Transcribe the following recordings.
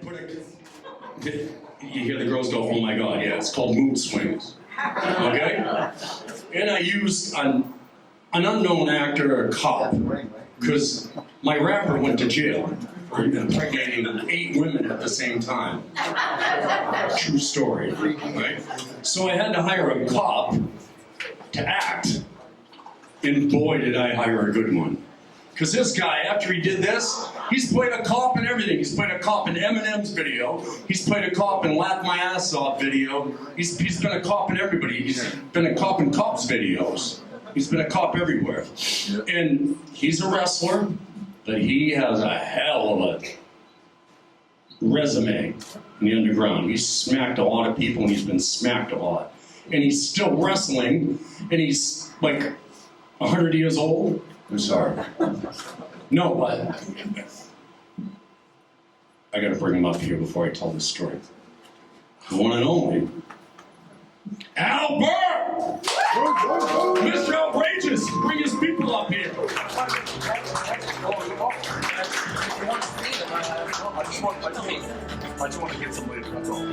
You hear the girls go, oh my God, yeah, it's called mood swings. Okay? And I used an unknown actor, a cop, because my rapper went to jail for impregnating 8 women at the same time. True story, right? So I had to hire a cop to act, and boy, did I hire a good one. Because this guy, after he did this, he's played a cop in everything. He's played a cop in Eminem's video. He's played a cop in Laugh My Ass Off video. He's been a cop in everybody. He's been a cop in cops videos. He's been a cop everywhere. And he's a wrestler, but he has a hell of a resume in the underground. He's smacked a lot of people, and he's been smacked a lot. And he's still wrestling, and he's like 100 years old. I'm sorry. No, but I gotta bring him up here before I tell this story. The one and only Albert! Mr. Outrageous! Bring his people up here. I just want to get some later, that's all.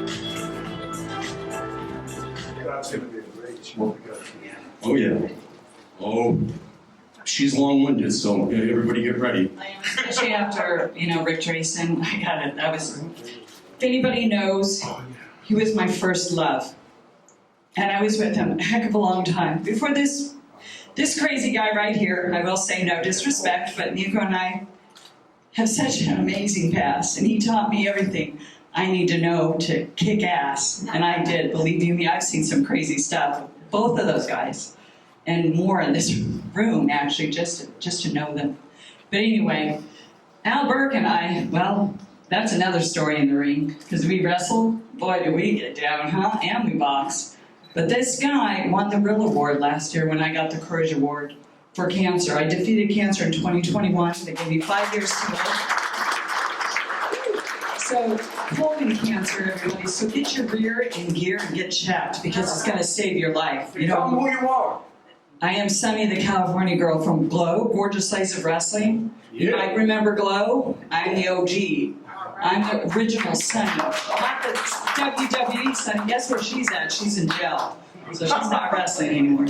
That's going to be a great show. Oh, yeah. Oh, she's long-winded, so everybody get ready. Especially after, Rick Drayson, I got it. If anybody knows, he was my first love. And I was with him a heck of a long time. Before this crazy guy right here, I will say no disrespect, but Nico and I have such an amazing past, and he taught me everything I need to know to kick ass. And I did, believe you me, I've seen some crazy stuff. Both of those guys. And more in this room, actually, just to know them. But anyway, Al Burke and I, well, that's another story in the ring, because we wrestle, boy, do we get down, huh? And we box. But this guy won the Real Award last year when I got the Courage Award for cancer. I defeated cancer in 2021. They gave me 5 years to live. So, colon cancer, everybody, so get your rear in gear and get checked, because it's going to save your life. Tell them who you are. I am Sunny, the California girl from Glow, Gorgeous Slice of Wrestling. You might remember Glow. I'm the OG. I'm the original Sunny. Not the WWE Sunny. Guess where she's at? She's in jail. So she's not wrestling anymore.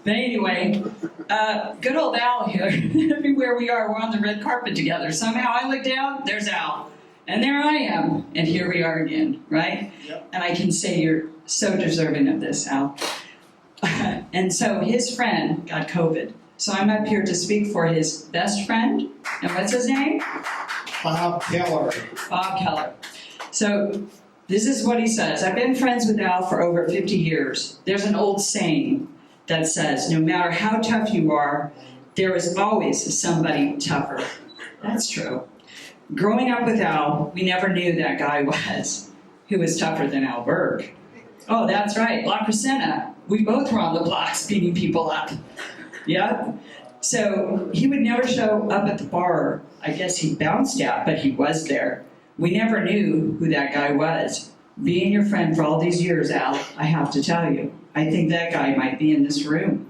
But anyway, good old Al here. Everywhere we are, we're on the red carpet together. Somehow I look down, there's Al. And there I am. And here we are again, right? Yep. And I can say you're so deserving of this, Al. And so his friend got COVID. So I'm up here to speak for his best friend. And what's his name? Bob Keller. Bob Keller. So this is what he says. I've been friends with Al for over 50 years. There's an old saying that says, no matter how tough you are, there is always somebody tougher. That's true. Growing up with Al, we never knew that guy who was tougher than Al Burke. Oh, that's right, La Crescenta. We both were on the blocks beating people up. Yeah? So he would never show up at the bar. I guess he bounced out, but he was there. We never knew who that guy was. Being your friend for all these years, Al, I have to tell you, I think that guy might be in this room.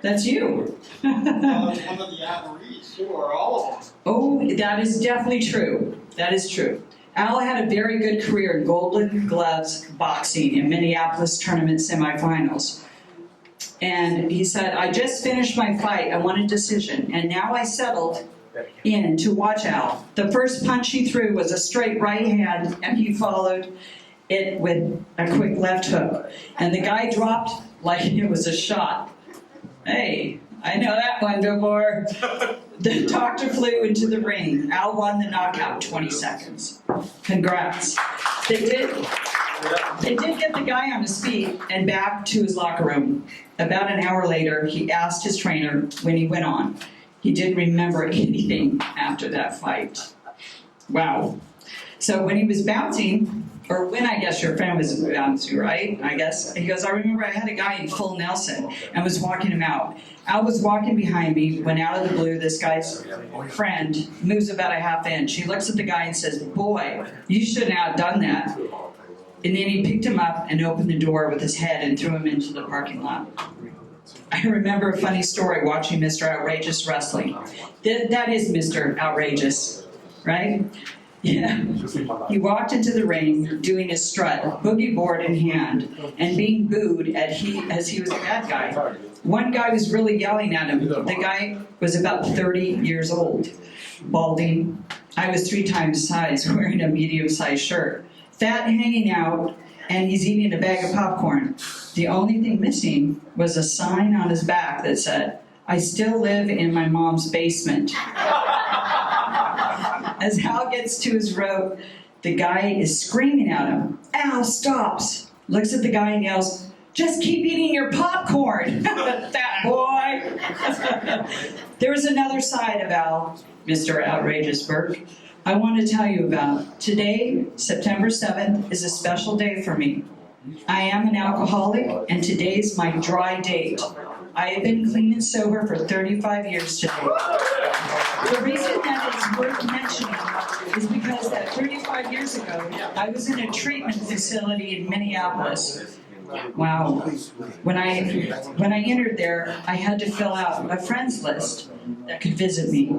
That's you. Well, it's one of the athletes, too, or all of them. Oh, that is definitely true. That is true. Al had a very good career in Golden Gloves boxing in Minneapolis tournament semifinals. And he said, I just finished my fight. I won a decision. And now I settled in to watch Al. The first punch he threw was a straight right hand, and he followed it with a quick left hook. And the guy dropped like it was a shot. Hey, I know that one before. The doctor flew into the ring. Al won the knockout 20 seconds. Congrats. They did get the guy on his feet and back to his locker room. About an hour later, he asked his trainer when he went on. He didn't remember anything after that fight. Wow. So when he was bouncing, or when I guess your friend was bouncing, right? I guess. He goes, I remember I had a guy in full Nelson and was walking him out. Al was walking behind me when out of the blue, this guy's friend moves about a half inch. He looks at the guy and says, boy, you shouldn't have done that. And then he picked him up and opened the door with his head and threw him into the parking lot. I remember a funny story watching Mr. Outrageous wrestling. That is Mr. Outrageous, right? Yeah. He walked into the ring doing a strut, boogie board in hand, and being booed as he was a bad guy. One guy was really yelling at him. The guy was about 30 years old, balding. I was 3 times his size, wearing a medium-sized shirt. Fat hanging out, and he's eating a bag of popcorn. The only thing missing was a sign on his back that said, "I still live in my mom's basement." As Hal gets to his rope, the guy is screaming at him. Al stops, looks at the guy and yells, "Just keep eating your popcorn, fat boy." There was another side of Al, Mr. Outrageous Burke, I want to tell you about. Today, September 7th, is a special day for me. I am an alcoholic, and today's my dry date. I have been clean and sober for 35 years today. The reason that it's worth mentioning is because that 35 years ago, I was in a treatment facility in Minneapolis. Wow. When I entered there, I had to fill out a friends list that could visit me.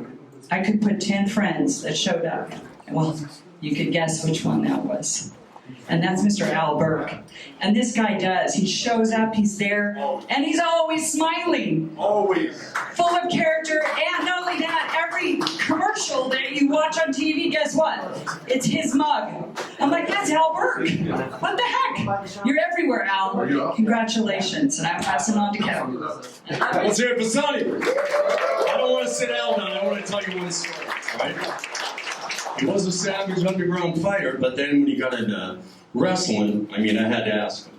I could put 10 friends that showed up. Well, you could guess which one that was. And that's Mr. Al Burke. And this guy does. He shows up, he's there, and he's always smiling. Always. Full of character, and not only that, every commercial that you watch on TV, guess what? It's his mug. I'm like, that's Al Burke. What the heck? You're everywhere, Al. Congratulations. And I'm passing on to Kevin. Let's hear it for Sonny. I don't want to sit Al down. I want to tell you one story, right? He was a savage underground fighter, but then when he got into wrestling, I had to ask him.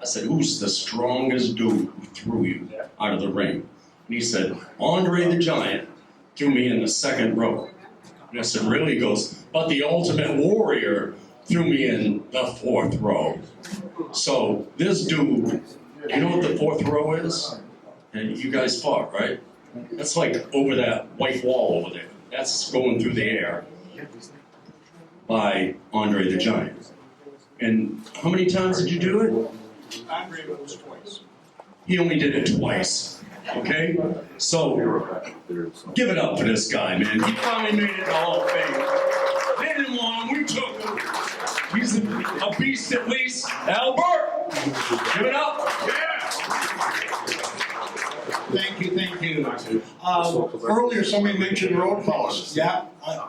I said, "Who's the strongest dude who threw you out of the ring?" And he said, "Andre the Giant threw me in the second row." And I said, "Really?" He goes, "But the Ultimate Warrior threw me in the 4th row." So this dude, you know what the 4th row is? And you guys fought, right? That's like over that white wall over there. That's going through the air by Andre the Giant. And how many times did you do it? Andre moves twice. He only did it twice. Okay? So, give it up for this guy, man. He finally made it to Hall of Fame. They didn't want him, we took him. He's a beast at least. Al Burke! Give it up. Yeah! Thank you. Earlier somebody mentioned roadhouse. Yeah,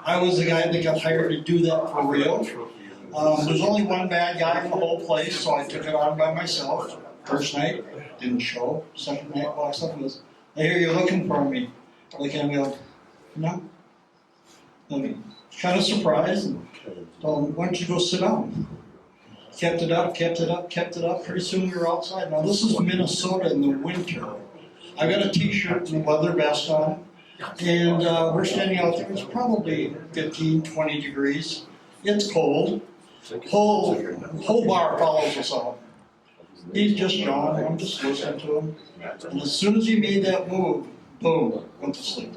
I was the guy that got hired to do that for real. There's only one bad guy in the whole place, so I took it on by myself. First night, didn't show. Second night, walks up and goes, "I hear you're looking for me." I look at him and go, "No." Kind of surprised and told him, "Why don't you go sit down?" Kept it up. Pretty soon we were outside. Now this is Minnesota in the winter. I got a t-shirt and a leather vest on, and we're standing out there. It's probably 15, 20 degrees. It's cold. Whole bar follows us out. He's just yawning. I'm just listening to him. And as soon as he made that move, boom, went to sleep.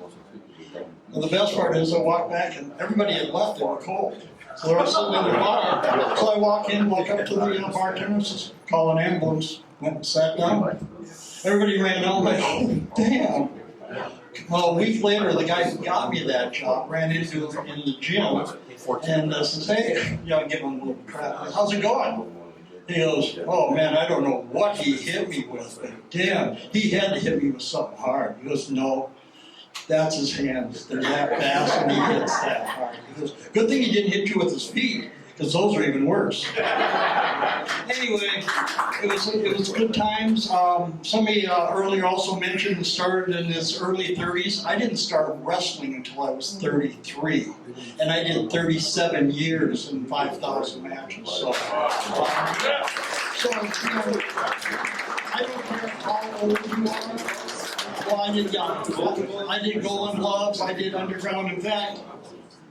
And the best part is I walked back and everybody had left. They were cold. So they're all sitting in the bar. So I walk in, walk up to the bartender, says, "Call an ambulance." Went and sat down. Everybody ran out like, "Oh, damn." Well, a week later, the guy who got me that job ran into him in the gym and says, "Hey," give him a little crap. "How's it going?" He goes, "Oh man, I don't know what he hit me with, but damn, he had to hit me with something hard." He goes, "No, that's his hands. They're that fast and he hits that hard." He goes, "Good thing he didn't hit you with his feet, because those are even worse." Anyway, it was good times. Somebody earlier also mentioned started in his early 30s. I didn't start wrestling until I was 33, and I did 37 years and 5,000 matches. So I don't care how old you are. Well, I did Golden Gloves. I did Underground. In fact,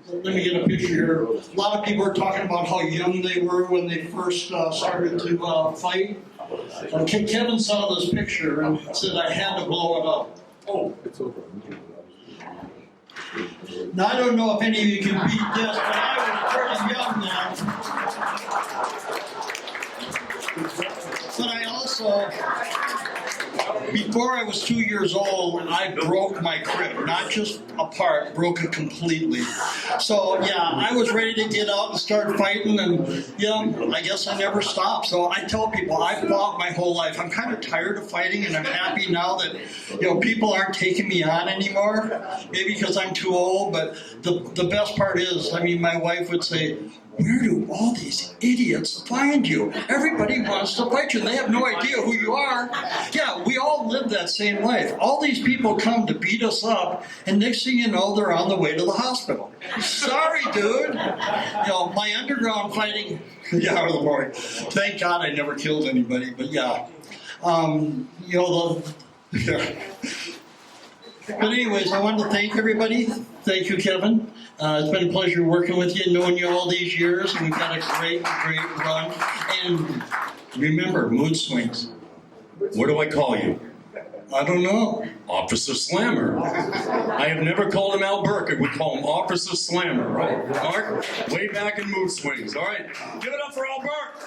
let me get a picture here. A lot of people are talking about how young they were when they first started to fight. Kevin saw this picture and said I had to blow it up. Oh. Now, I don't know if any of you can beat this, but I was pretty young then. But I also before I was 2 years old, I broke my crib, not just apart, broke it completely. So yeah, I was ready to get out and start fighting, and I guess I never stopped. So I tell people I fought my whole life. I'm kind of tired of fighting, and I'm happy now that people aren't taking me on anymore. Maybe because I'm too old, but the best part is, I mean, my wife would say, "Where do all these idiots find you? Everybody wants to fight you, and they have no idea who you are." Yeah, we all live that same life. All these people come to beat us up, and next thing you know, they're on the way to the hospital. Sorry, dude. My underground fighting, thank God I never killed anybody, but But anyways, I wanted to thank everybody. Thank you, Kevin. It's been a pleasure working with you, knowing you all these years, and we've got a great, great run. And remember, mood swings. What do I call you? I don't know. Officer Slammer. I have never called him Al Burkett. We call him Officer Slammer, right? Mark, way back in mood swings. All right, give it up for Al Burke.